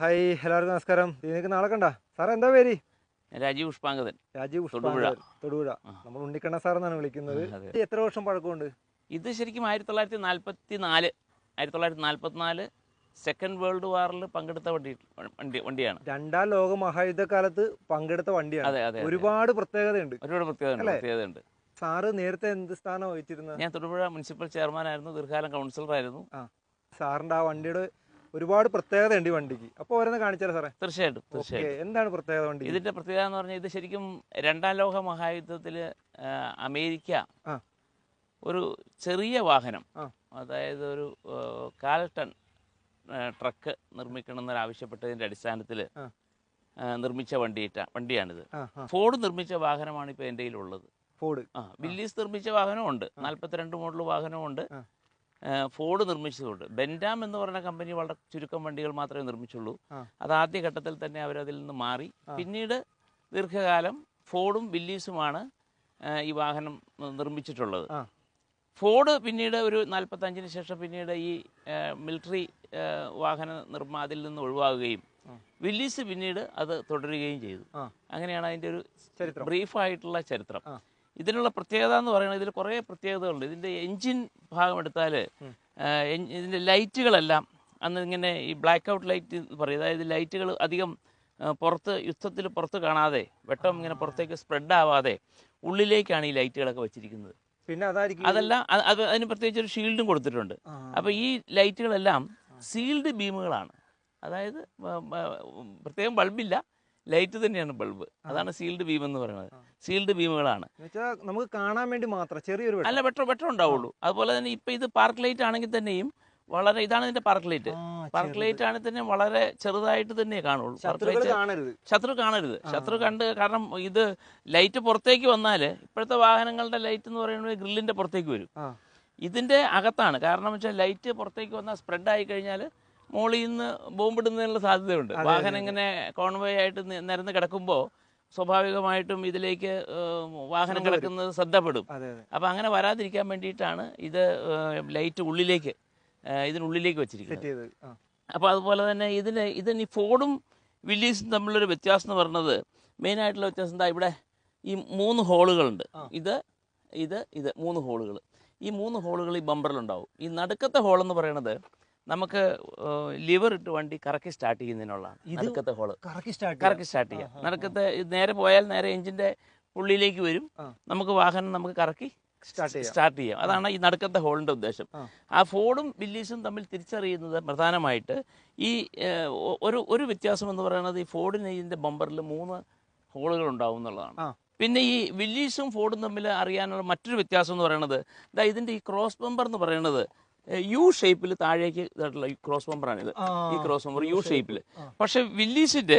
Hi എല്ലാവർക്കും നമസ്കാരം. നിങ്ങൾക്ക് നാളെ കണ്ട സാർ എന്താ പേര്? രാജീവ് പുഷ്പാങ്കദൻ. രാജീവ് പുഷ്പാങ്കദൻ, തൊടുപുഴ. നമ്മൾ ഉണ്ണിക്കണ്ണ സാർ എന്നാണ് വിളിക്കുന്നത്. എത്ര വർഷം പഴക്കമുണ്ട്? ഇത് ശരിക്കും 1944 സെക്കൻഡ് വേൾഡ് വാറിൽ പങ്കെടുത്ത വണ്ടിയാണ്. രണ്ടാം ലോക മഹായുദ്ധകാലത്ത് പങ്കെടുത്ത വണ്ടിയാണ്. ഒരുപാട് പ്രത്യേകതയുണ്ട്. പ്രത്യേകതയുണ്ട്. സാറ് നേരത്തെ എന്ത് സ്ഥാനം വഹിച്ചിരുന്നത്? ഞാൻ തൊടുപുഴ മുനിസിപ്പൽ ചെയർമാൻ ആയിരുന്നു, ദീർഘകാലം കൗൺസിലറായിരുന്നു. സാറിന്റെ ആ വണ്ടിയുടെ ഒരുപാട് പ്രത്യേകത ഉണ്ട് ഈ വണ്ടിക്ക്. അപ്പോൾ ഓരോന്ന് കാണിച്ചാലോ സാറേ? തീർച്ചയായിട്ടും. എന്താണ് പ്രത്യേകത വണ്ടി? ഇതിന്റെ പ്രത്യേകത എന്ന് പറഞ്ഞാൽ ഇത് ശരിക്കും രണ്ടാം ലോക മഹായുദ്ധത്തിൽ അമേരിക്ക ഒരു ചെറിയ വാഹനം, അതായത് ഒരു 1/4 ടൺ ട്രക്ക് നിർമ്മിക്കണം എന്നാവശ്യപ്പെട്ടതിന്റെ അടിസ്ഥാനത്തിൽ നിർമ്മിച്ച വണ്ടിയാണിത്. ഫോർഡ് നിർമ്മിച്ച വാഹനമാണ് ഇപ്പൊ എൻ്റെ കയ്യിലുള്ളത്. ഫോർഡ് വില്ലീസ് നിർമ്മിച്ച വാഹനമുണ്ട്, 42 മോഡൽ വാഹനമുണ്ട്. ഫോർഡ് നിർമ്മിച്ചതുണ്ട്. ബെൻഡാം എന്ന് പറയുന്ന കമ്പനി വളരെ ചുരുക്കം വണ്ടികൾ മാത്രമേ നിർമ്മിച്ചുള്ളൂ. അത് ആദ്യഘട്ടത്തിൽ തന്നെ അവരതിൽ നിന്ന് മാറി. പിന്നീട് ദീർഘകാലം ഫോർഡും വില്ലീസുമാണ് ഈ വാഹനം നിർമ്മിച്ചിട്ടുള്ളത്. ഫോർഡ് പിന്നീട് ഒരു 45-ന് ശേഷം പിന്നീട് ഈ മിലിറ്ററി വാഹന അതിൽ നിന്ന് ഒഴിവാകുകയും വില്ലീസ് പിന്നീട് അത് തുടരുകയും ചെയ്തു. അങ്ങനെയാണ് അതിൻ്റെ ഒരു ബ്രീഫായിട്ടുള്ള ചരിത്രം. ഇതിനുള്ള പ്രത്യേകത എന്ന് പറയുന്നത്, ഇതിൽ കുറേ പ്രത്യേകതകളുണ്ട്. ഇതിൻ്റെ എൻജിൻ ഭാഗം എടുത്താൽ ഇതിൻ്റെ ലൈറ്റുകളെല്ലാം അന്ന് ഇങ്ങനെ ഈ ബ്ലാക്ക് ഔട്ട് ലൈറ്റ് പറയും. അതായത് ലൈറ്റുകൾ അധികം യുദ്ധത്തിൽ പുറത്ത് കാണാതെ, വെട്ടം ഇങ്ങനെ പുറത്തേക്ക് സ്പ്രെഡ് ആവാതെ ഉള്ളിലേക്കാണ് ഈ ലൈറ്റുകളൊക്കെ വെച്ചിരിക്കുന്നത്. പിന്നെ അതല്ല, അതിന് പ്രത്യേകിച്ച് ഒരു ഷീൽഡും കൊടുത്തിട്ടുണ്ട്. അപ്പോൾ ഈ ലൈറ്റുകളെല്ലാം സീൽഡ് ബീമുകളാണ്. അതായത് പ്രത്യേകം ബൾബില്ല, ലൈറ്റ് തന്നെയാണ് ബൾബ്. അതാണ് സീൽഡ് ബീം എന്ന് പറയുന്നത്. സീൽഡ് ബീമുകളാണ്. നമുക്ക് കാണാൻ വേണ്ടി മാത്രം ചെറിയൊരു അല്ല, വെട്ടം ഉണ്ടാവുള്ളൂ. അതുപോലെ തന്നെ ഇപ്പൊ ഇത് പാർക്ക് ലൈറ്റ് ആണെങ്കിൽ തന്നെയും വളരെ ഇതാണ് ഇതിന്റെ പാർക്ക് ലൈറ്റ്. പാർക്ക് ലൈറ്റ് ആണെങ്കിൽ തന്നെ വളരെ ചെറുതായിട്ട് തന്നെ കാണുള്ളൂ. ശത്രു കാണരുത്. ശത്രു കാരണം ഇത് ലൈറ്റ് പുറത്തേക്ക് വന്നാൽ ഇപ്പോഴത്തെ വാഹനങ്ങളുടെ ലൈറ്റ് എന്ന് പറയുന്നത് ഗ്രില്ലിന്റെ പുറത്തേക്ക് വരും. ഇതിന്റെ അകത്താണ്. കാരണം വെച്ചാൽ ലൈറ്റ് പുറത്തേക്ക് വന്നാൽ സ്പ്രെഡ് ആയി കഴിഞ്ഞാൽ മോളിൽ നിന്ന് ബോംബിടുന്നതിനുള്ള സാധ്യതയുണ്ട്. വാഹനം ഇങ്ങനെ കോൺവോയ് ആയിട്ട് നിരന്ന് കിടക്കുമ്പോൾ സ്വാഭാവികമായിട്ടും ഇതിലേക്ക് വാഹനം കിടക്കുന്നത് ശ്രദ്ധപ്പെടും. അപ്പം അങ്ങനെ വരാതിരിക്കാൻ വേണ്ടിയിട്ടാണ് ഇത് ലൈറ്റ് ഇതിനുള്ളിലേക്ക് വെച്ചിരിക്കുന്നത്. അപ്പോൾ അതുപോലെ തന്നെ ഇതിന് ഈ ഫോർഡും വില്ലീസും തമ്മിലൊരു വ്യത്യാസം എന്ന് പറയുന്നത്, മെയിനായിട്ടുള്ള വ്യത്യാസം എന്താ, ഇവിടെ ഈ 3 ഹോളുകളുണ്ട്. ഇത് 3 ഹോളുകൾ. ഈ 3 ഹോളുകൾ ഈ ബമ്പറിലുണ്ടാവും. ഈ നടുക്കത്തെ ഹോളെന്ന് പറയുന്നത് നമുക്ക് ലിവർ ഇട്ട് വണ്ടി കറക്കി സ്റ്റാർട്ട് ചെയ്യുന്നതിനുള്ളതാണ്. നടുക്കത്തെ ഹോള് കറക്കി സ്റ്റാർട്ട് ചെയ്യാം. നടുക്കത്തെ നേരെ പോയാൽ നേരെ എഞ്ചിന്റെ ഉള്ളിലേക്ക് വരും. നമുക്ക് വാഹനം കറക്കി സ്റ്റാർട്ട് ചെയ്യാം. അതാണ് ഈ നടുക്കത്തെ ഹോളിന്റെ ഉദ്ദേശം. ആ ഫോർഡും വില്ലീസും തമ്മിൽ തിരിച്ചറിയുന്നത് പ്രധാനമായിട്ട് ഈ ഒരു വ്യത്യാസം എന്ന് പറയുന്നത്, ഈ ഫോർഡിന് ഇതിന്റെ ബമ്പറിൽ 3 ഹോളുകൾ ഉണ്ടാവും എന്നുള്ളതാണ്. പിന്നെ ഈ വില്ലീസും ഫോർഡും തമ്മിൽ അറിയാനുള്ള മറ്റൊരു വ്യത്യാസം എന്ന് പറയുന്നത്, ഇതിന്റെ ഈ ക്രോസ് ബമ്പർ എന്ന് പറയുന്നത് യു ഷേപ്പിൽ താഴേക്ക് ഇതായിട്ടുള്ള ഈ ക്രോസ് ബമ്പറാണിത്. ഈ ക്രോസ് ബമ്പർ യു ഷേപ്പിൽ. പക്ഷെ വില്ലീസിന്റെ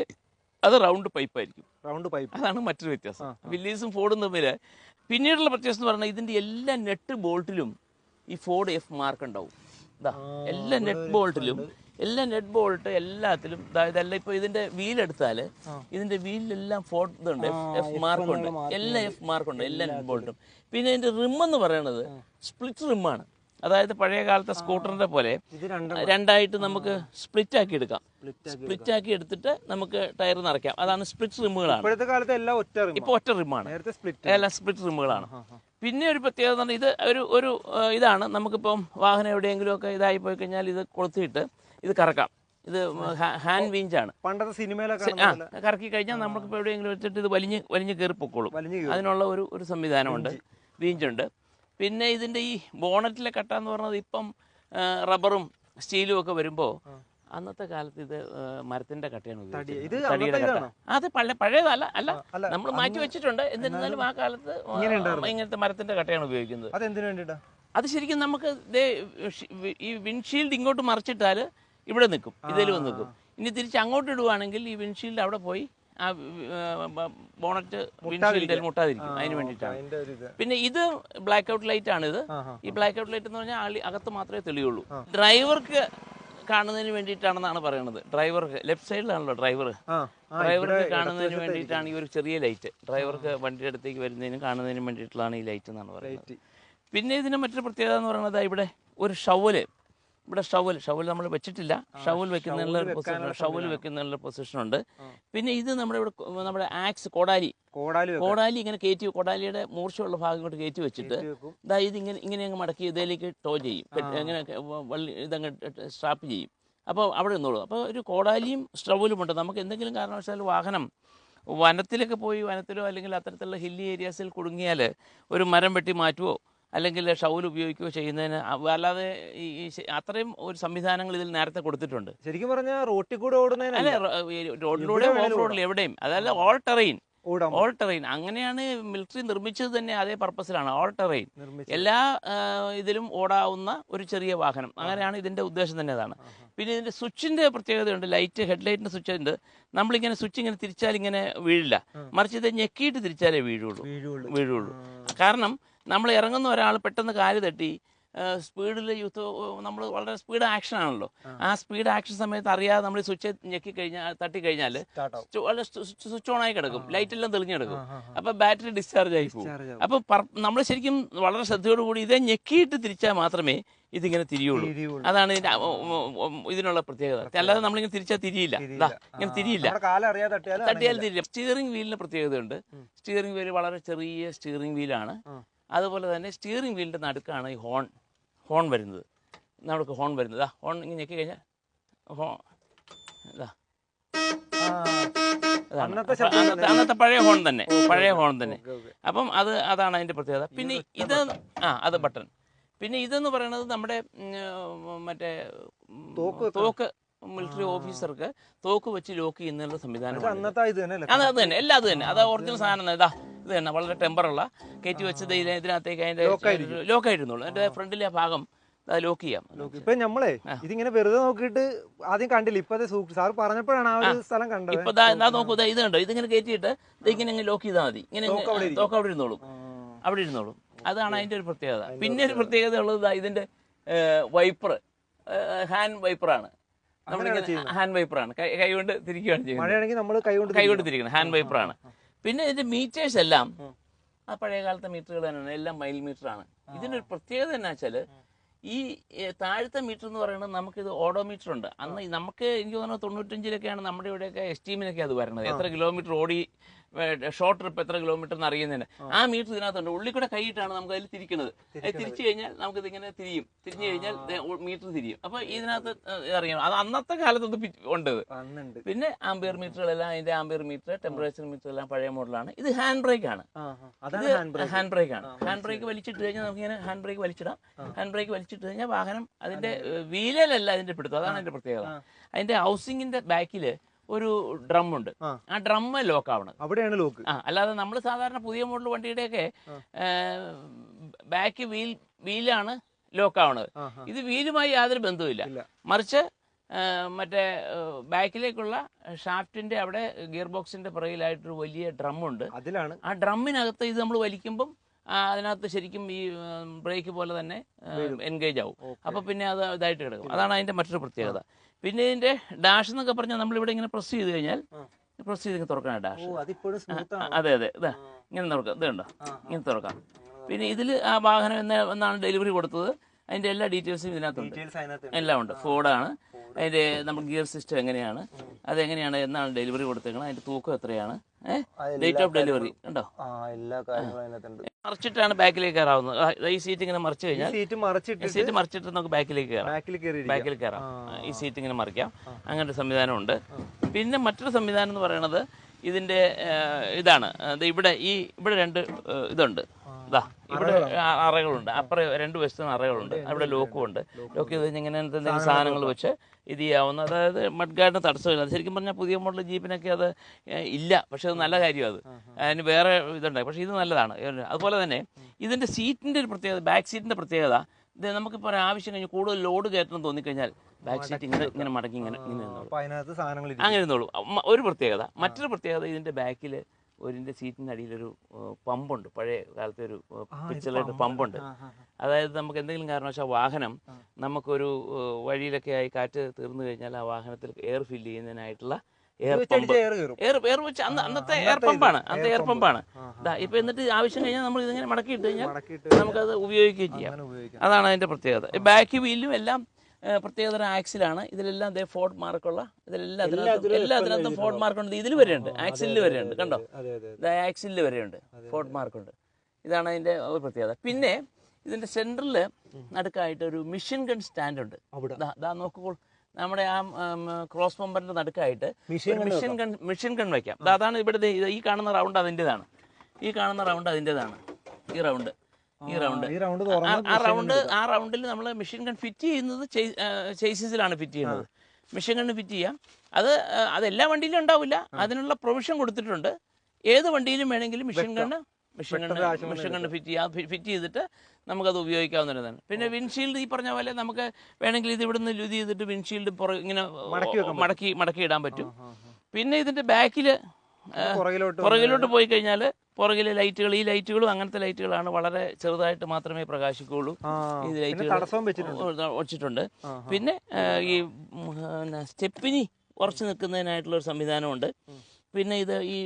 അത് റൗണ്ട് പൈപ്പ് ആയിരിക്കും. അതാണ് മറ്റൊരു വ്യത്യാസം വില്ലീസും ഫോർഡും തമ്മിൽ. പിന്നീടുള്ള വ്യത്യാസം എന്ന് പറഞ്ഞാൽ, ഇതിന്റെ എല്ലാ നെറ്റ് ബോൾട്ടിലും ഈ ഫോർഡ് F മാർക്ക് ഉണ്ടാവും. എല്ലാ നെറ്റ് ബോൾട്ട് എല്ലാത്തിലും. ഇതെല്ലാം ഇപ്പൊ ഇതിന്റെ വീലെടുത്താൽ ഇതിന്റെ വീലിലെല്ലാം ഫോർഡ് ഇതുണ്ട്, F മാർക്കുണ്ട്. എല്ലാം F മാർക്കുണ്ട്, എല്ലാ നെറ്റ് ബോൾട്ടും. പിന്നെ ഇതിന്റെ റിം എന്ന് പറയുന്നത് സ്പ്ലിറ്റ് റിമ്മാണ്. അതായത് പഴയ കാലത്തെ സ്കൂട്ടറിന്റെ പോലെ രണ്ടായിട്ട് നമുക്ക് സ്പ്ലിറ്റ് ആക്കി എടുക്കാം. സ്പ്ലിറ്റ് ആക്കി എടുത്തിട്ട് നമുക്ക് ടയർ നിറയ്ക്കാം. അതാണ് സ്പ്ലിറ്റ് റിമ്മുകളാണ്. ഇപ്പൊ ഒറ്റ റിമ്മാണ്, എല്ലാം സ്പ്ലിറ്റ് റിമ്മുകളാണ്. പിന്നെ ഒരു പ്രത്യേകത എന്ന് പറഞ്ഞാൽ, ഇത് ഒരു ഇതാണ്. നമുക്കിപ്പം വാഹനം എവിടെയെങ്കിലും ഒക്കെ ഇതായി പോയി കഴിഞ്ഞാൽ ഇത് കൊളുത്തിയിട്ട് ഇത് കറക്കാം. ഇത് ഹാൻഡ് വീഞ്ചാണ്. പണ്ടത്തെ സിനിമയിലൊക്കെ കറക്കി കഴിഞ്ഞാൽ നമുക്കിപ്പോൾ എവിടെയെങ്കിലും വെച്ചിട്ട് ഇത് വലിഞ്ഞ് കയറി പൊക്കോളും. അതിനുള്ള ഒരു സംവിധാനമുണ്ട്, വീഞ്ചുണ്ട്. പിന്നെ ഇതിന്റെ ഈ ബോണറ്റിലെ കട്ട എന്ന് പറഞ്ഞത് ഇപ്പം റബ്ബറും സ്റ്റീലും ഒക്കെ വരുമ്പോൾ, അന്നത്തെ കാലത്ത് ഇത് മരത്തിന്റെ കട്ടയാണ് ഉപയോഗിച്ചത്. തടിയുടെ കട്ട. അത് പഴയതല്ല, നമ്മൾ മാറ്റി വെച്ചിട്ടുണ്ട്. എന്നിരുന്നാലും ആ കാലത്ത് ഇങ്ങനത്തെ മരത്തിന്റെ കട്ടയാണ് ഉപയോഗിക്കുന്നത്. അത് ശരിക്കും നമുക്ക് ഈ വിൻഷീൽഡ് ഇങ്ങോട്ട് മറിച്ചിട്ടാൽ ഇവിടെ നിൽക്കും, ഇതിൽ വന്ന് നിൽക്കും. ഇനി തിരിച്ച് അങ്ങോട്ട് ഇടുവാണെങ്കിൽ ഈ വിൻഷീൽഡ് അവിടെ പോയി ആ ബോണറ്റ് വിൻഷീൽഡിൽ മുട്ടാതിരിക്കും. അതിന് വേണ്ടിയിട്ടാണ്. പിന്നെ ഇത് ബ്ലാക്ക് ഔട്ട് ലൈറ്റ് ആണ്. ഈ ബ്ലാക്ക് ഔട്ട് ലൈറ്റ് എന്ന് പറഞ്ഞാൽ അകത്ത് മാത്രമേ തെളിയുള്ളൂ. ഡ്രൈവർക്ക് കാണുന്നതിന് വേണ്ടിയിട്ടാണെന്നാണ് പറയുന്നത്. ഡ്രൈവർക്ക് ലെഫ്റ്റ് സൈഡിലാണല്ലോ ഡ്രൈവർക്ക് കാണുന്നതിന് വേണ്ടിയിട്ടാണ് ഈ ഒരു ചെറിയ ലൈറ്റ്. ഡ്രൈവർക്ക് വണ്ടിയുടെ അടുത്തേക്ക് വരുന്നതിനും കാണുന്നതിനും വേണ്ടിയിട്ടുള്ളതാണ് ഈ ലൈറ്റ് എന്നാണ് പറയുന്നത്. പിന്നെ ഇതിന് മറ്റൊരു പ്രത്യേകത എന്ന് പറയുന്നത്, ഇവിടെ ഒരു ഷവല് ഇവിടെ ഷവൽ നമ്മൾ വെച്ചിട്ടില്ല. ഷവൽ വെക്കുന്നതിനുള്ള പൊസിഷൻ ഉണ്ട്. പിന്നെ ഇത് നമ്മുടെ ആക്സ് കോടാലി ഇങ്ങനെ കയറ്റി, കോടാലിയുടെ മൂർച്ചയുള്ള ഭാഗം കൊണ്ട് കയറ്റി വെച്ചിട്ട് ഇത് ഇങ്ങനെ അങ്ങ് മടക്കി ഇതിലേക്ക് ടോ ചെയ്യും, ഇങ്ങനെ ഇതങ്ങ് സ്ട്രാപ്പ് ചെയ്യും. അപ്പോൾ അവിടെ നിന്നോളൂ. അപ്പോൾ ഒരു കോടാലിയും ഷവലും ഉണ്ട്. നമുക്ക് എന്തെങ്കിലും കാരണവശാൽ വാഹനം വനത്തിലൊക്കെ പോയി, വനത്തിലോ അല്ലെങ്കിൽ അത്തരത്തിലുള്ള ഹില്ലി ഏരിയാസിൽ കുടുങ്ങിയാൽ ഒരു മരം വെട്ടി മാറ്റുവോ അല്ലെങ്കിൽ ഷവൽ ഉപയോഗിക്കുകയോ ചെയ്യുന്നതിന് അല്ലാതെ ഈ അത്രയും ഒരു സംവിധാനങ്ങൾ ഇതിൽ നേരത്തെ കൊടുത്തിട്ടുണ്ട്. ശരിക്കും പറഞ്ഞാൽ റോട്ടിൽ കൂടെ ഓടുന്നതിന് അല്ല, റോഡിലൂടെ ഓഫ് റോഡിൽ എവിടെയും, അതല്ല ഓൾ ടെറൈൻ അങ്ങനെയാണ് മിലിറ്ററി നിർമ്മിച്ചത് തന്നെ. അതേ പർപ്പസിലാണ് ഓൾ ടെറൈൻ, എല്ലാ ഇതിലും ഓടാവുന്ന ഒരു ചെറിയ വാഹനം. അങ്ങനെയാണ് ഇതിന്റെ ഉദ്ദേശം തന്നെ അതാണ്. പിന്നെ ഇതിന്റെ സ്വിച്ചിന്റെ പ്രത്യേകതയുണ്ട്. ഹെഡ്ലൈറ്റിന്റെ സ്വിച്ച് ഉണ്ട്. നമ്മളിങ്ങനെ സ്വിച്ച് ഇങ്ങനെ തിരിച്ചാൽ ഇങ്ങനെ വീഴില്ല, മറിച്ച് ഇത് ഞെക്കിയിട്ട് തിരിച്ചാലേ വീഴുള്ളൂ. കാരണം നമ്മൾ ഇറങ്ങുന്ന ഒരാൾ പെട്ടെന്ന് കാല് തട്ടി സ്പീഡിൽ നമ്മൾ വളരെ സ്പീഡ് ആക്ഷൻ ആണല്ലോ. ആ സ്പീഡ് ആക്ഷൻ സമയത്ത് അറിയാതെ നമ്മൾ സ്വിച്ച് തട്ടിക്കഴിഞ്ഞാൽ സ്വിച്ച് ഓൺ ആയി കിടക്കും, ലൈറ്റ് എല്ലാം തെളിഞ്ഞു കിടക്കും. അപ്പൊ ബാറ്ററി ഡിസ്ചാർജ് ആയി പോകും. അപ്പൊ നമ്മൾ ശരിക്കും വളരെ ശ്രദ്ധയോടുകൂടി ഇതേ ഞെക്കിയിട്ട് തിരിച്ചാൽ മാത്രമേ ഇതിങ്ങനെ തിരിയുള്ളൂ. അതാണ് ഇതിനുള്ള പ്രത്യേകത. അല്ലാതെ നമ്മളിങ്ങനെ തിരിച്ചാൽ തിരിയില്ല, ഇങ്ങനെ തിരിയില്ല, തട്ടിയാൽ തിരിയില്ല. സ്റ്റിയറിംഗ് വീലിന് പ്രത്യേകതയുണ്ട്. സ്റ്റിയറിംഗ് വീല് വളരെ ചെറിയ സ്റ്റിയറിംഗ് വീലാണ്. അതുപോലെ തന്നെ സ്റ്റിയറിംഗ് വീലിന്റെ നടുക്കാണ് ഈ ഹോൺ വരുന്നത്. നമുക്ക് ഹോൺ വരുന്നത് ഹോൺ ഇങ്ങനെ ഞെക്കി കഴിഞ്ഞാൽ അന്നത്തെ പഴയ ഹോൺ തന്നെ. അപ്പം അതാണ് അതിന്റെ പ്രത്യേകത. പിന്നെ ഇത് അത് ബട്ടൺ. പിന്നെ ഇതെന്ന് പറയുന്നത് നമ്മുടെ മറ്റേ തോക്ക് മിലിറ്ററി ഓഫീസർക്ക് തോക്ക് വെച്ച് ലോക്ക് ചെയ്യുന്നുള്ള സംവിധാനം. അത് തന്നെ, എല്ലാം അത് തന്നെ. അത് ഒറിജിനൽ സാധനം ഇത് തന്നെ, വളരെ ടെമ്പറുള്ള കയറ്റി വെച്ചത് ഇതിനകത്തേക്ക് അതിന്റെ ലോക്കായിരുന്നുള്ളൂ. അതിന്റെ ഫ്രണ്ടിലെ ഭാഗം ലോക്ക് ചെയ്യാം. ഇപ്പൊ നമ്മളെ ഇതിങ്ങനെ വെറുതെ നോക്കിയിട്ട് ആദ്യം കണ്ടില്ല, ഇപ്പൊ സാർ പറഞ്ഞപ്പോഴാണ് ആ ഒരു സ്ഥലം കണ്ടത്. ഇപ്പൊ നോക്കൂ, ഇത് കണ്ടോ, ഇതിങ്ങനെ കയറ്റിയിട്ട് ഇതിങ്ങനെ ലോക്ക് ചെയ്താൽ മതി. ഇങ്ങനെ തോക്ക് അവിടെ ഇരുന്നോളും. അതാണ് അതിന്റെ ഒരു പ്രത്യേകത. പിന്നെ ഒരു പ്രത്യേകത ഉള്ളത് ഇതിന്റെ വൈപ്പർ, ഹാൻഡ് വൈപ്പറാണ്. ഹാൻഡ് വൈപ്പറാണ്, കൈകൊണ്ട് തിരിക്കുകയാണ് ചെയ്യുന്നത്. കൈകൊണ്ട് തിരിക്കുന്നത് ഹാൻഡ് വൈപ്പറാണ്. പിന്നെ ഇതിന്റെ മീറ്റേഴ്സ് എല്ലാം ആ പഴയ കാലത്തെ മീറ്ററുകൾ തന്നെയാണ്, എല്ലാം മൈൽ മീറ്ററാണ്. ഇതിനൊരു പ്രത്യേകത എന്നാ വെച്ചാൽ ഈ താഴത്തെ മീറ്റർ എന്ന് പറയുന്നത് നമുക്കിത് ഓഡോമീറ്റർ ഉണ്ട്. അന്ന് നമുക്ക് എനിക്ക് തോന്നുന്നു 95-ലൊക്കെയാണ് നമ്മുടെ ഇവിടെയൊക്കെ എസ്റ്റീമിനൊക്കെ അത് വരുന്നത്. എത്ര കിലോമീറ്റർ ഓടി, ഷോർട്ട് ട്രിപ്പ് എത്ര കിലോമീറ്റർ എന്ന് അറിയുന്നതിന് ആ മീറ്റർ ഇതിനകത്തുണ്ട്. ഉള്ളിൽ കൂടെ കൈയിട്ടാണ് നമുക്ക് അതിൽ തിരിക്കുന്നത്. തിരിച്ചു കഴിഞ്ഞാൽ നമുക്കിത് ഇങ്ങനെ തിരിഞ്ഞു കഴിഞ്ഞാൽ മീറ്റർ തിരിയും. അപ്പൊ ഇതിനകത്ത് അറിയാം. അത് അന്നത്തെ കാലത്തൊന്നും ഉണ്ട്. പിന്നെ ആംബിയർ മീറ്ററുകളെല്ലാം, അതിന്റെ ആംബിയർ മീറ്റർ, ടെമ്പറേച്ചർ മീറ്റർ എല്ലാം പഴയ മോഡലാണ്. ഇത് ഹാൻഡ് ബ്രേക്ക് ആണ്. ഹാൻഡ് ബ്രേക്ക് വലിച്ചിട്ട് കഴിഞ്ഞാൽ നമുക്കിങ്ങനെ ഹാൻഡ് ബ്രേക്ക് വലിച്ചിടാം. ഹാൻഡ് ബ്രേക്ക് വലിച്ചിട്ട് കഴിഞ്ഞാൽ വാഹനം അതിന്റെ വീലല്ല അതിന്റെ പിടുത്തം. അതാണ് അതിന്റെ പ്രത്യേകത. അതിന്റെ ഹൗസിംഗിന്റെ ബാക്കില് ഒരു ഡ്രം ഉണ്ട്. ആ ഡ്രം ലോക്ക് ആവണം, അവിടെയാണ് ലോക്ക്. അല്ലാതെ നമ്മൾ സാധാരണ പുതിയ മോഡൽ വണ്ടിയുടെയൊക്കെ ബാക്ക് വീലാണ് ലോക്ക് ആവണത്. ഇത് വീലുമായി യാതൊരു ബന്ധവുമില്ല. മറിച്ച് മറ്റേ ബാക്കിലേക്കുള്ള ഷാഫ്റ്റിന്റെ അവിടെ ഗിയർ ബോക്സിന്റെ പുറകിലായിട്ടൊരു വലിയ ഡ്രമ്മുണ്ട്. അതിലാണ് ആ ഡ്രമ്മിനകത്ത് ഇത് നമ്മൾ വലിക്കുമ്പം അതിനകത്ത് ശരിക്കും ഈ ബ്രേക്ക് പോലെ തന്നെ എൻഗേജ് ആവും. അപ്പൊ പിന്നെ അത് ഇതായിട്ട് കിടക്കും. അതാണ് അതിന്റെ മറ്റൊരു പ്രത്യേകത. പിന്നെ ഇതിന്റെ ഡാഷ് എന്നൊക്കെ പറഞ്ഞാൽ നമ്മളിവിടെ ഇങ്ങനെ പ്രസ് ചെയ്ത് കഴിഞ്ഞാൽ തുറക്കണം ഡാഷ്. അതെ ഇതാ ഇങ്ങനെ തുറക്കാം. ഇത് കണ്ടോ, ഇങ്ങനെ തുറക്കാം. പിന്നെ ഇതിൽ ആ വാഹനം എന്നാണ് ഡെലിവറി കൊടുത്തത് അതിന്റെ എല്ലാ ഡീറ്റെയിൽസും ഇതിനകത്തുണ്ട്, എല്ലാം ഉണ്ട്. ഫോർഡാണ്. അതിന്റെ നമ്മുടെ ഗിയർ സിസ്റ്റം എങ്ങനെയാണ്, അതെങ്ങനെയാണ്, എന്നാണ് ഡെലിവറി കൊടുത്തേക്കണം, അതിന്റെ തൂക്കം എത്രയാണ്, ഡേറ്റ് ഓഫ് ഡെലിവറി ഉണ്ടോ, മറിച്ചിട്ടാണ് ബാക്കിലേക്ക് കയറാവുന്നത്. ഈ സീറ്റ് ഇങ്ങനെ മറിച്ച് കഴിഞ്ഞാൽ സീറ്റ് മറിച്ചിട്ട് നമുക്ക് ബാക്കിൽ കയറാം. ഈ സീറ്റ് ഇങ്ങനെ മറിക്കാം. അങ്ങനെ ഒരു സംവിധാനമുണ്ട്. പിന്നെ മറ്റൊരു സംവിധാനം എന്ന് പറയുന്നത് ഇതിന്റെ ഇതാണ്. ഇവിടെ രണ്ട് ഇതുണ്ട്. ഇവിടെ അറകളുണ്ട്, അപ്പുറം രണ്ട് വശത്തും അറകളുണ്ട്. അവിടെ ലോക്കും ഉണ്ട്. ലോക്ക് ചെയ്ത് കഴിഞ്ഞാൽ ഇങ്ങനെ എന്തെങ്കിലും സാധനങ്ങൾ വെച്ച് ഇത് ചെയ്യാവുന്ന, അതായത് മഡ് ഗാർഡിന് തടസ്സമില്ല. ശരിക്കും പറഞ്ഞാൽ പുതിയ മോഡൽ ജീപ്പിനൊക്കെ അത് ഇല്ല, പക്ഷെ അത് നല്ല കാര്യമാണ്. അതിന് വേറെ ഇതുണ്ടായി, പക്ഷെ ഇത് നല്ലതാണ്. അതുപോലെ തന്നെ ഇതിന്റെ സീറ്റിന്റെ ഒരു പ്രത്യേകത, ബാക്ക് സീറ്റിന്റെ പ്രത്യേകത, ഇത് നമുക്കിപ്പോൾ ആവശ്യം കഴിഞ്ഞ് കൂടുതൽ ലോഡ് കയറ്റണം തോന്നിക്കഴിഞ്ഞാൽ ബാക്ക് സീറ്റ് ഇങ്ങനെ മടക്കി ഇങ്ങനെ അങ്ങനെ ഇരുന്നോളൂ. ഒരു പ്രത്യേകത. മറ്റൊരു പ്രത്യേകത, ഇതിന്റെ ബാക്കിൽ ഇതിന്റെ സീറ്റിന്റെ അടിയിലൊരു പമ്പുണ്ട്. പഴയ കാലത്തെ ഒരു പിച്ചളായിട്ട് പമ്പുണ്ട്. അതായത് നമുക്ക് എന്തെങ്കിലും കാരണവശാൽ വാഹനം നമുക്കൊരു വഴിയിലൊക്കെ ആയി കാറ്റ് തീർന്നു കഴിഞ്ഞാൽ ആ വാഹനത്തിൽ എയർ ഫില്ല് ചെയ്യുന്നതിനായിട്ടുള്ള എയർ വെച്ച് അന്നത്തെ എയർ പമ്പാണ്. ഇപ്പൊ എന്നിട്ട് ആവശ്യം കഴിഞ്ഞാൽ നമ്മൾ ഇതിങ്ങനെ മടക്കിയിട്ട് കഴിഞ്ഞാൽ നമുക്കത് ഉപയോഗിക്കുകയും ചെയ്യാം. അതാണ് അതിന്റെ പ്രത്യേകത. ബാക്ക് വീലും എല്ലാം പ്രത്യേകതരം ആക്സിലാണ്. ഇതിലെല്ലാം ഫോർട്ട് മാർക്കുള്ള എല്ലാത്തിനകത്തും ഫോർട്ട് മാർക്കുണ്ട്. ഇതിൽ വരെയുണ്ട്, ആക്സിലിൽ വരെയുണ്ട്, കണ്ടോ, ആക്സിലിൽ വരെയുണ്ട് ഫോർട്ട് മാർക്കുണ്ട്. ഇതാണ് അതിൻ്റെ ഒരു പ്രത്യേകത. പിന്നെ ഇതിൻ്റെ സെൻറ്ററിൽ നടുക്കായിട്ട് ഒരു മിഷൻ ഗൺ സ്റ്റാൻഡ് ഉണ്ട്. നോക്കുമ്പോൾ നമ്മുടെ ആ ക്രോസ് ബമ്പറിൻ്റെ നടുക്കായിട്ട് മിഷൻ ഗൺ വയ്ക്കാം. അതാണ് ഇവിടെ ഈ കാണുന്ന റൗണ്ട് അതിൻ്റെതാണ്, ഈ റൗണ്ട് ആ റൗണ്ടിൽ നമ്മൾ മെഷീൻ ഗൺ ഫിറ്റ് ചെയ്യുന്നത് ചേസിസിലാണ് ഫിറ്റ് ചെയ്യുന്നത്. മെഷീൻ ഗണ്ണ് ഫിറ്റ് ചെയ്യാം. അതെല്ലാ വണ്ടിയിലും ഉണ്ടാവില്ല, അതിനുള്ള പ്രൊവിഷൻ കൊടുത്തിട്ടുണ്ട്. ഏത് വണ്ടിയിലും വേണമെങ്കിലും മെഷീൻ ഗണ്ണ് ഫിറ്റ് ചെയ്തിട്ട് നമുക്കത് ഉപയോഗിക്കാവുന്നതാണ്. പിന്നെ വിൻഷീൽഡ് ഈ പറഞ്ഞ പോലെ നമുക്ക് വേണമെങ്കിൽ ഇത് ഇവിടുന്ന് ലുതി ചെയ്തിട്ട് വിൻഷീൽഡ് ഇങ്ങനെ മടക്കി ഇടാൻ പറ്റും. പിന്നെ ഇതിൻ്റെ ബാക്കിൽ പുറകിലോട്ട് പോയി കഴിഞ്ഞാൽ പുറകിലെ ലൈറ്റുകൾ, ഈ ലൈറ്റുകളും അങ്ങനത്തെ ലൈറ്റുകളാണ്, വളരെ ചെറുതായിട്ട് മാത്രമേ പ്രകാശിക്കുകയുള്ളൂ. ഈ ലൈറ്റുകൾ വെച്ചിട്ടുണ്ട്. പിന്നെ ഈ സ്റ്റെപ്പിനി ഉറച്ചു നിൽക്കുന്നതിനായിട്ടുള്ള ഒരു സംവിധാനമുണ്ട്. പിന്നെ ഇത് ഈ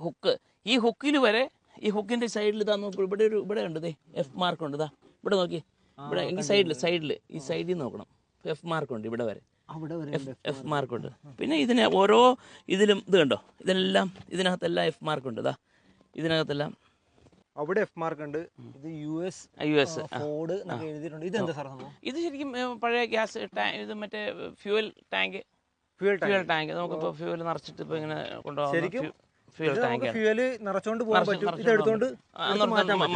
ഹുക്ക്, ഈ ഹുക്കിൽ വരെ, ഈ ഹുക്കിന്റെ സൈഡിൽ ഇതാ നോക്കൂ, ഇവിടെ ഉണ്ട് എഫ് മാർക്ക് ഉണ്ട്. ഇതാ ഇവിടെ നോക്കി, ഇവിടെ ഈ സൈഡിൽ ഈ സൈഡിൽ നോക്കണം, എഫ് മാർക്ക് ഉണ്ട് ഇവിടെ വരെ, എഫ് മാർക്ക് ഉണ്ട്. പിന്നെ ഇതിന് ഓരോ ഇതിലും ഇത് കണ്ടോ, ഇതെല്ലാം ഇതിനകത്തെല്ലാം എഫ് മാർക്ക് ഉണ്ട്. ഇതാ ഇതിനകത്തെല്ലാം അവിടെ എഫ് മാർക്ക് ഉണ്ട്. ഇത് US ഫോർഡ് എന്നൊക്കെ എഴുതിയിട്ടുണ്ട്. ഇത് എന്താ സാർ സംഭവം? ഇത് ശരിക്കും പഴയ ഗ്യാസ് ഇത് മറ്റേ ഫ്യൂവൽ ടാങ്ക് നമുക്കിപ്പോൾ ഫ്യൂവൽ നിറച്ചിട്ട് ഇപ്പൊ ഇങ്ങനെ കൊണ്ടുപോകാം. ഫ്യൂവൽ ടാങ്ക് നിറച്ചോണ്ട് പോകാൻ പറ്റും, ഇത് എടുത്തോണ്ട്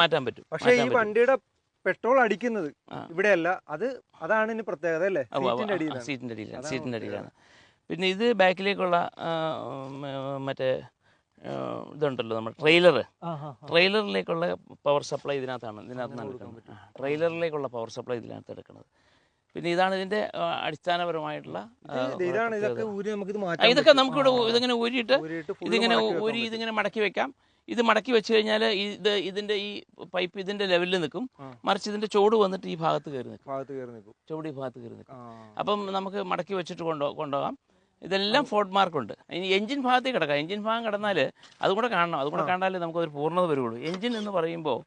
മാറ്റാൻ പറ്റും. പക്ഷേ ഈ വണ്ടിയുടെ പെട്രോൾ അടിക്കുന്നത് ഇവിടെയല്ല, അതാണ് ഇതിന് പ്രത്യേകത അല്ലേ? സീറ്റിന്റെ അടിയിലാണ്. പിന്നെ ഇത് ബാക്കിലേക്കുള്ള മറ്റേ ഇതുണ്ടല്ലോ, നമ്മുടെ ട്രെയിലറിലേക്കുള്ള പവർ സപ്ലൈ ഇതിനകത്താണ് എടുക്കുന്നത്. ട്രെയിലറിലേക്കുള്ള പവർ സപ്ലൈ ഇതിനകത്ത് എടുക്കുന്നത്. പിന്നെ ഇതാണ് ഇതിന്റെ അടിസ്ഥാനപരമായിട്ടുള്ള ഇതൊക്കെ നമുക്കിവിടെ ഇതിങ്ങനെ ഊരിയിട്ട് ഇതിങ്ങനെ മടക്കി വെക്കാം. ഇത് മടക്കി വെച്ച് കഴിഞ്ഞാൽ ഇതിന്റെ ഈ പൈപ്പ് ഇതിന്റെ ലെവലിൽ നിൽക്കും, മറിച്ച് ഇതിന്റെ ചോട് വന്നിട്ട് ഈ ഭാഗത്ത് കയറി നിൽക്കും, ചോട് ഈ ഭാഗത്ത് കയറി നിൽക്കും. അപ്പം നമുക്ക് മടക്കി വെച്ചിട്ട് കൊണ്ടുപോകാം. ഇതെല്ലാം ഫോർട്ട് മാർക്കുണ്ട്. ഇനി എഞ്ചിൻ ഭാഗത്തേക്ക് കിടക്കാം. എഞ്ചിൻ ഭാഗം കിടന്നാൽ അതുകൂടെ കാണണം, അതുകൂടെ കണ്ടാലേ നമുക്കൊരു പൂർണ്ണത വരുള്ളൂ. എഞ്ചിൻ എന്ന് പറയുമ്പോൾ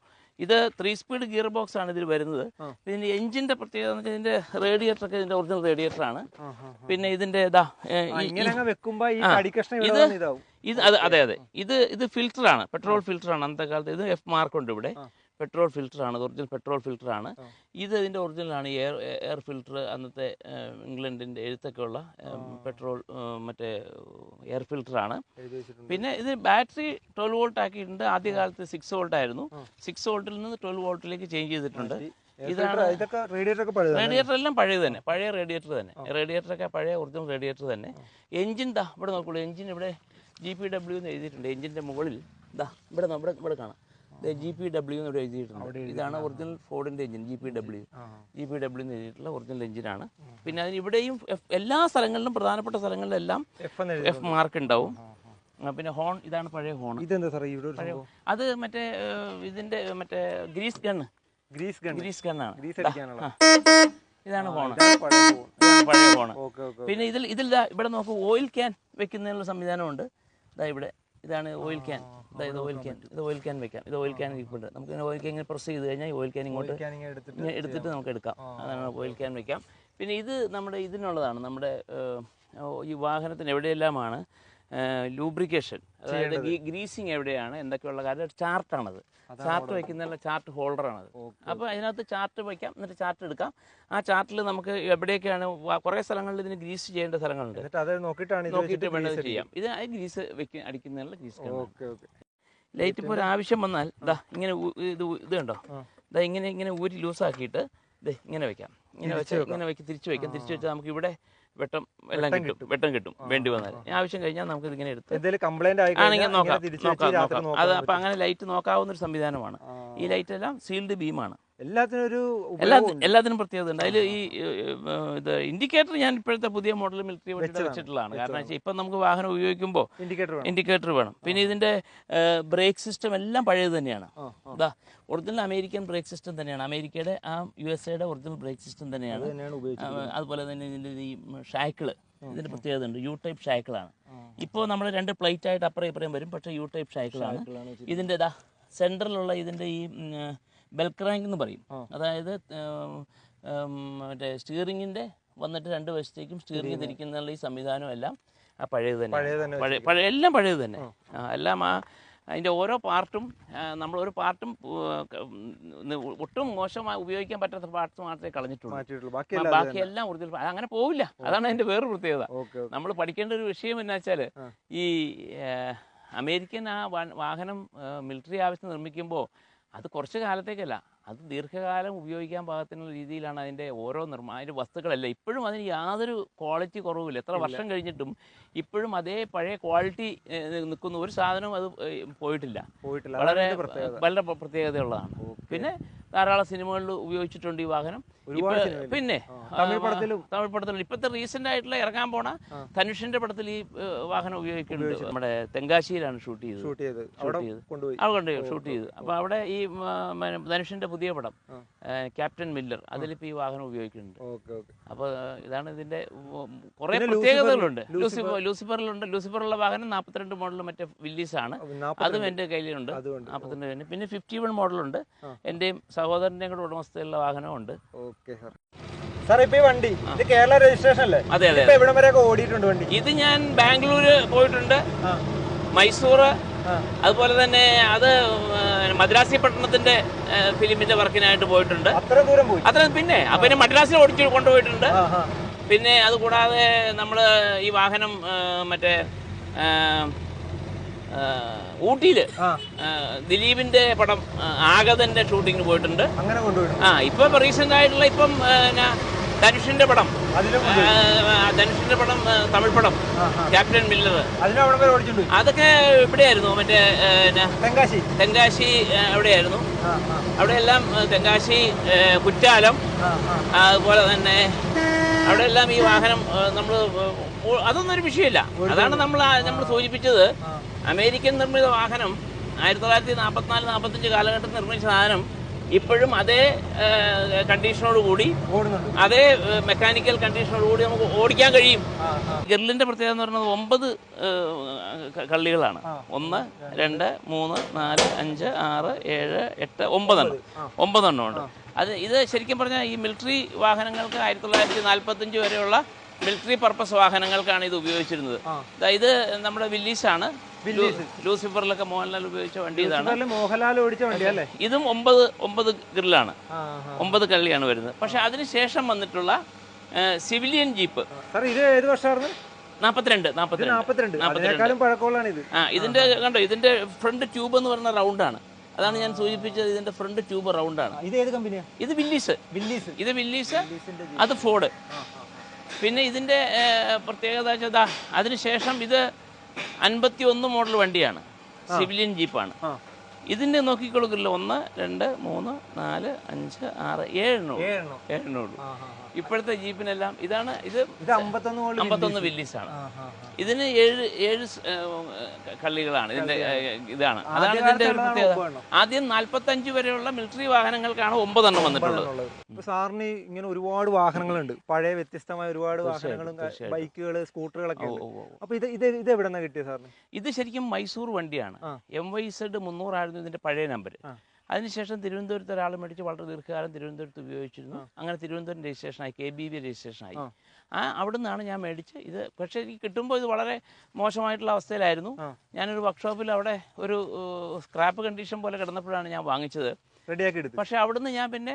ഇത് 3 സ്പീഡ് ഗിയർ ബോക്സ് ആണ് ഇതിൽ വരുന്നത്. പിന്നെ എഞ്ചിന്റെ പ്രത്യേകത എന്ന് വെച്ചാൽ ഇതിന്റെ റേഡിയേറ്റർ ഒക്കെ ഇതിന്റെ ഒറിജിനൽ റേഡിയേറ്റർ ആണ്. പിന്നെ ഇതിന്റെ അതെ ഇത് ഫിൽറ്റർ ആണ്, പെട്രോൾ ഫിൽറ്റർ ആണ്. അന്നത്തെ കാലത്ത് ഇത് എഫ് മാർക്ക് ഉണ്ട് ഇവിടെ, പെട്രോൾ ഫിൽറ്റർ ആണ്, ഒറിജിനൽ പെട്രോൾ ഫിൽറ്റർ ആണ്. ഇത് ഇതിന്റെ ഒറിജിനലാണ് എയർ ഫിൽറ്റർ. അന്നത്തെ ഇംഗ്ലണ്ടിന്റെ എഴുത്തൊക്കെ ഉള്ള പെട്രോൾ മറ്റേ എയർ ഫിൽറ്റർ ആണ്. പിന്നെ ഇത് ബാറ്ററി 12 വോൾട്ട് ആക്കിയിട്ടുണ്ട്. ആദ്യകാലത്ത് 6 വോൾട്ട് ആയിരുന്നു. 6 വോൾട്ടിൽ നിന്ന് 12 വോൾട്ടിലേക്ക് ചേഞ്ച് ചെയ്തിട്ടുണ്ട്. ഇതാണ് റേഡിയേറ്റർ എല്ലാം പഴയത് തന്നെ, പഴയ റേഡിയേറ്റർ തന്നെ, റേഡിയേറ്ററൊക്കെ പഴയ ഒറിജിനൽ റേഡിയേറ്റർ തന്നെ. എഞ്ചിൻ ഇവിടെ നോക്കുള്ളൂ, എഞ്ചിൻ ഇവിടെ GPW എന്ന് എഴുതിയിട്ടുണ്ട്. എഞ്ചിന്റെ മുകളിൽ ഇവിടെ കാണാം, GPW എന്ന് ഇവിടെ എഴുതിയിട്ടുണ്ട്. ഇതാണ് ഒറിജിനൽ ഫോർഡിന്റെ എഞ്ചിൻ, GPW എന്ന് എഴുതിയിട്ടുള്ള ഒറിജിനൽ എഞ്ചിനാണ്. പിന്നെ അതിന് ഇവിടെയും എല്ലാ സ്ഥലങ്ങളിലും, പ്രധാനപ്പെട്ട സ്ഥലങ്ങളിലെല്ലാം എഫ് മാർക്ക് ഉണ്ടാവും. പിന്നെ ഹോൺ, ഇതാണ് പഴയ ഹോൺ. അത് മറ്റേ ഇതിന്റെ മറ്റേ ഗ്രീസ് ഗണ്ണാണ്. ഇതാണ് ഹോൺ, പഴയ ഹോൺ. പിന്നെ ഇതിൽ ഇവിടെ നോക്കൂ, ഓയിൽ ക്യാൻ വെക്കുന്നതിനുള്ള സംവിധാനമുണ്ട്. ഇതാണ് ഓയിൽ ക്യാൻ. ഇത് ഓയിൽ ക്യാൻ വെക്കാം. ഇത് ഓയിൽ ക്യാൻ ഇരിപ്പുണ്ട്. നമുക്ക് ഓയിൽ ക്യാൻ ഇങ്ങനെ പ്രസ് ചെയ്ത് കഴിഞ്ഞാൽ ഓയിൽ ക്യാൻ ഇങ്ങോട്ട് എടുത്തിട്ട് നമുക്ക് എടുക്കാം. അതാണ് ഓയിൽ ക്യാൻ വെക്കാം. പിന്നെ ഇത് നമ്മുടെ ഇതിനുള്ളതാണ്, നമ്മുടെ ഈ വാഹനത്തിന് എവിടെയെല്ലാമാണ് ലൂബ്രിക്കേഷൻ, അതായത് ഗ്രീസിങ് എവിടെയാണ്, എന്തൊക്കെയുള്ള കാര്യം ചാർട്ടാണത്. Chart വയ്ക്കുന്നതിനുള്ള chart ഹോൾഡറാണത്. അപ്പോൾ അതിനകത്ത് ചാർട്ട് വയ്ക്കാം, എന്നിട്ട് ചാർട്ട് എടുക്കാം. ആ ചാർട്ടിൽ നമുക്ക് എവിടെയൊക്കെയാണ്, കുറേ സ്ഥലങ്ങളിൽ ഇതിന് ഗ്രീസ് ചെയ്യേണ്ട സ്ഥലങ്ങളുണ്ട്, നോക്കിയിട്ട് വേണ്ടത് ചെയ്യാം. ഇത് ഗ്രീസ് അടിക്കുന്നതിനുള്ള ഗ്രീസ്. ലൈറ്റ് ഇപ്പോൾ ഒരു ആവശ്യം വന്നാൽ ഇങ്ങനെ ഇത് കണ്ടോ, ഇങ്ങനെ ഊരി ലൂസാക്കിയിട്ട് ഇങ്ങനെ വെക്കാം. തിരിച്ചു വെച്ചാൽ നമുക്ക് ഇവിടെ വെട്ടം കിട്ടും വേണ്ടി വന്നാൽ. ആവശ്യം കഴിഞ്ഞാൽ നമുക്ക് ഇതിങ്ങനെ എടുത്ത് ആണെങ്കിൽ നോക്കാം. അത് അപ്പം അങ്ങനെ ലൈറ്റ് നോക്കാവുന്ന ഒരു സംവിധാനമാണ്. ഈ ലൈറ്റ് എല്ലാം സീൽഡ് ബീമാണ്. എല്ലാത്തിനും പ്രത്യേകത ഉണ്ട്. അതിൽ ഈ ഇത് ഇൻഡിക്കേറ്റർ ഞാൻ ഇപ്പോഴത്തെ പുതിയ മോഡൽ മിലിറ്ററി വണ്ടിയുടെ വെച്ചിട്ടുള്ളതാണ്. കാരണം വെച്ചാൽ ഇപ്പം നമുക്ക് വാഹനം ഉപയോഗിക്കുമ്പോൾ ഇൻഡിക്കേറ്റർ വേണം. പിന്നെ ഇതിന്റെ ബ്രേക്ക് സിസ്റ്റം എല്ലാം പഴയത് തന്നെയാണ്. ഒറിജിനൽ അമേരിക്കൻ ബ്രേക്ക് സിസ്റ്റം തന്നെയാണ്. അമേരിക്കയുടെ USA ഒറിജിനൽ ബ്രേക്ക് സിസ്റ്റം തന്നെയാണ്. അതുപോലെ തന്നെ ഇതിന്റെ ഈ ഷാക്കിള്, ഇതിന്റെ പ്രത്യേകത ഉണ്ട്. U ടൈപ്പ് ഷാക്കിളാണ്. ഇപ്പോൾ നമ്മൾ 2 പ്ലേറ്റ് ആയിട്ട് അപ്പുറം ഇപ്പുറം വരും, പക്ഷേ U ടൈപ്പ് ഷാക്കിളാണ്. ഇതിന്റെ സെന്ററിലുള്ള ഇതിന്റെ ഈ ബെൽക്രാങ്ക് എന്ന് പറയും. അതായത് മറ്റേ സ്റ്റിയറിങ്ങിൻ്റെ വന്നിട്ട് 2 വശത്തേക്കും സ്റ്റിയറിംഗ് തിരിക്കുന്നതിനുള്ള ഈ സംവിധാനം എല്ലാം ആ പഴയത് തന്നെ പഴയ എല്ലാം പഴയത് തന്നെ എല്ലാം അതിൻ്റെ ഓരോ പാർട്ടും നമ്മൾ ഒരു പാർട്ടും ഒട്ടും മോശമായി ഉപയോഗിക്കാൻ പറ്റാത്ത പാർട്സ് മാത്രമേ കളഞ്ഞിട്ടുള്ളൂ ബാക്കിയെല്ലാം ഒറിജിനൽ. അങ്ങനെ പോവില്ല. അതാണ് അതിൻ്റെ വേറൊരു പ്രത്യേകത. നമ്മൾ പഠിക്കേണ്ട ഒരു വിഷയം എന്ന് വെച്ചാൽ ഈ അമേരിക്കൻ ആ വാഹനം മിലിറ്ററി ആവശ്യത്തിന് നിർമ്മിക്കുമ്പോൾ അത് കുറച്ച് കാലത്തേക്കല്ല, അത് ദീർഘകാലം ഉപയോഗിക്കാൻ പാകത്തിനുള്ള രീതിയിലാണ് അതിൻ്റെ ഓരോ അതിൻ്റെ വസ്തുക്കളെല്ലാം. ഇപ്പോഴും അതിന് യാതൊരു ക്വാളിറ്റി കുറവില്ല. എത്ര വർഷം കഴിഞ്ഞിട്ടും ഇപ്പോഴും അതേ പഴയ ക്വാളിറ്റി നിൽക്കുന്ന ഒരു സാധനവും അത് പോയിട്ടില്ല. വളരെ പ്രത്യേകതയുള്ളതാണ്. പിന്നെ ധാരാളം സിനിമകളിൽ ഉപയോഗിച്ചിട്ടുണ്ട് ഈ വാഹനം. പിന്നെ തമിഴ് പടത്തിലും ഇപ്പോഴത്തെ റീസെന്റ് ആയിട്ടുള്ള ഇറങ്ങാൻ പോണ ധനുഷിന്റെ പടത്തിൽ ഈ വാഹനം ഉപയോഗിക്കുന്നുണ്ട്. നമ്മുടെ തെങ്കാശിയിലാണ് ഷൂട്ട് ചെയ്തത്. അപ്പൊ അവിടെ ഈ ധനുഷിന്റെ പുതിയ പടം ക്യാപ്റ്റൻ മില്ലർ, അതിലിപ്പോ ഈ വാഹനം ഉപയോഗിക്കുന്നുണ്ട്. അപ്പൊ ഇതാണ് ഇതിന്റെ കുറെ പ്രത്യേകതകളുണ്ട്. ലൂസിഫറിലുണ്ട്. ലൂസിഫറുള്ള വാഹനം 42 മോഡൽ മറ്റേ വില്ലീസ് ആണ്. അതും എന്റെ കയ്യിലുണ്ട്. 42. പിന്നെ 51 മോഡലുണ്ട്. എന്റെയും സഹോദരന്റെയും കൂടെ ഉടമസ്ഥതയിലുള്ള വാഹനമുണ്ട്. വണ്ടി കേരള രജിസ്ട്രേഷൻ അല്ലേ? അതെ. എവിടം വരെയൊക്കെ ഓടിയിട്ടുണ്ട് വണ്ടി? ഇത് ഞാൻ ബാംഗ്ലൂര് പോയിട്ടുണ്ട്, മൈസൂർ, അതുപോലെ തന്നെ അത് മദ്രാസി പട്ടണത്തിന്റെ ഫിലിമിന്റെ വർക്കിനായിട്ട് പോയിട്ടുണ്ട്. അത്ര പിന്നെ മദ്രാസിൽ ഓടിച്ചു കൊണ്ടുപോയിട്ടുണ്ട്. പിന്നെ അതുകൂടാതെ നമ്മള് ഈ വാഹനം മറ്റേ ഊട്ടിയില് ദിലീപിന്റെ പടം ആഗതന്റെ ഷൂട്ടിങ്ങിന് പോയിട്ടുണ്ട്. ഇപ്പം റീസെന്റ് ആയിട്ടുള്ള ഇപ്പം ധനുഷിന്റെ പടം തമിഴ് പടം ക്യാപ്റ്റൻ മില്ലർ, അതൊക്കെ ഇവിടെയായിരുന്നു. മറ്റേ തെങ്കാശി എവിടെയായിരുന്നു. അവിടെയെല്ലാം തെങ്കാശി, കുറ്റാലം, അതുപോലെ തന്നെ അവിടെയെല്ലാം ഈ വാഹനം നമ്മൾ അതൊന്നും ഒരു വിഷയമില്ല. അതാണ് നമ്മൾ സൂചിപ്പിച്ചത്. അമേരിക്കൻ നിർമ്മിത വാഹനം 1944-45 കാലഘട്ടത്തിൽ നിർമ്മിച്ച സാധനം ഇപ്പോഴും അതേ കണ്ടീഷനോടുകൂടി, അതേ മെക്കാനിക്കൽ കണ്ടീഷനോടുകൂടി നമുക്ക് ഓടിക്കാൻ കഴിയും. ഗിർലിന്റെ പ്രത്യേകത എന്ന് പറയുന്നത് 9 കള്ളികളാണ്. 1, 2, 3, 4, 5, 6, 7, 8, 9 എണ്ണം ഉണ്ട്. ഇത് ശരിക്കും പറഞ്ഞാൽ ഈ മിലിറ്ററി വാഹനങ്ങൾക്ക് 1945 വരെയുള്ള മിലിറ്ററി പർപ്പസ് വാഹനങ്ങൾക്കാണ് ഇത് ഉപയോഗിച്ചിരുന്നത്. ഇത് നമ്മുടെ വില്ലീസാണ്. ലൂസിഫറിലൊക്കെ മോഹൻലാൽ ഉപയോഗിച്ച വണ്ടി ഇതാണ്. മോഹൻലാൽ ഓടിച്ച വണ്ടി അല്ലേ? ഇതും 9 ഗ്രില്ലാണ്, 9 കള്ളിയാണ് വരുന്നത്. പക്ഷെ അതിനുശേഷം വന്നിട്ടുള്ള സിവിലിയൻ ജീപ്പ് ഇത് ഏത് വർഷമായിരുന്നു? 42. ഇതിന്റെ കണ്ടോ, ഇതിന്റെ ഫ്രണ്ട് ട്യൂബ് എന്ന് പറയുന്ന റൗണ്ടാണ്. അതാണ് ഞാൻ സൂചിപ്പിച്ചത്. ഇതിന്റെ ഫ്രണ്ട് ട്യൂബ് റൗണ്ടാണ്. ഇത് ഏത് കമ്പനിയാ? ഇത് വില്ലീസ്. ഇത് വില്ലീസ്, അത് ഫോർഡ്. പിന്നെ ഇതിന്റെ പ്രത്യേകത വെച്ചാൽ അതിനുശേഷം ഇത് 51 മോഡൽ വണ്ടിയാണ്, സിവിലിയൻ ജീപ്പാണ്. ഇതിന്റെ നോക്കിക്കൊടുക്കില്ല. 1, 2, 3, 4, 5, 6, 7 ഉള്ളൂ. ഇപ്പോഴത്തെ ജീപ്പിനെല്ലാം ഇതാണ്. ഇത് 51 വില്ലീസാണ്. ഇതിന് 7 കള്ളികളാണ്. ഇതിന്റെ ഇതാണ്. അതാണ് ഇതിന്റെ ഒരു പ്രത്യേകത. ആദ്യം 45 വരെയുള്ള മിലിറ്ററി വാഹനങ്ങൾക്കാണ് 9 എണ്ണം വന്നിട്ടുള്ളത്. സാറിന് ഇങ്ങനെ ഒരുപാട് വാഹനങ്ങളുണ്ട്, പഴയ വ്യത്യസ്തമായ ഒരുപാട് വാഹനങ്ങളും, ബൈക്കുകള്, സ്കൂട്ടറുകളൊക്കെ. അപ്പൊ ഇത് എവിടെ നിന്നാണ് കിട്ടിയത് സാറിന്? ഇത് ശരിക്കും മൈസൂർ വണ്ടിയാണ്. MYZ 300 ആയിരുന്നു ഇതിന്റെ പഴയ നമ്പർ. അതിനുശേഷം തിരുവനന്തപുരത്ത് ഒരാൾ മേടിച്ച് വളരെ ദീർഘകാലം തിരുവനന്തപുരത്ത് ഉപയോഗിച്ചിരുന്നു. അങ്ങനെ തിരുവനന്തപുരം രജിസ്ട്രേഷനായി, KBB രജിസ്ട്രേഷനായി. അവിടെ നിന്നാണ് ഞാൻ മേടിച്ച് ഇത്. പക്ഷേ എനിക്ക് കിട്ടുമ്പോൾ ഇത് വളരെ മോശമായിട്ടുള്ള അവസ്ഥയിലായിരുന്നു. ഞാനൊരു വർക്ക്ഷോപ്പിൽ അവിടെ ഒരു സ്ക്രാപ്പ് കണ്ടീഷൻ പോലെ കിടന്നപ്പോഴാണ് ഞാൻ വാങ്ങിച്ചത്. പക്ഷെ അവിടുന്ന് ഞാൻ പിന്നെ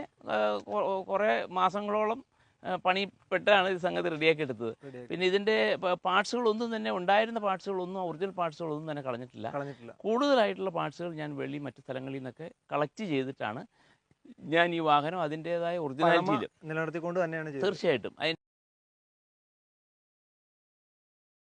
കുറേ മാസങ്ങളോളം പണിപ്പെട്ടാണ് ഈ സംഗതി റെഡിയാക്കി എടുത്തത്. പിന്നെ ഇതിന്റെ പാർട്സുകളൊന്നും തന്നെ, ഉണ്ടായിരുന്ന പാർട്സുകളൊന്നും, ഒറിജിനൽ പാർട്സുകളൊന്നും തന്നെ കളഞ്ഞിട്ടില്ല. കൂടുതലായിട്ടുള്ള പാർട്സുകൾ ഞാൻ മറ്റു സ്ഥലങ്ങളിൽ നിന്നൊക്കെ കളക്ട് ചെയ്തിട്ടാണ് ഞാൻ ഈ വാഹനം അതിൻ്റെതായ ഒറിജിനാലിറ്റിയിൽ നിലനിർത്തിക്കൊണ്ട് തന്നെയാണ്. തീർച്ചയായിട്ടും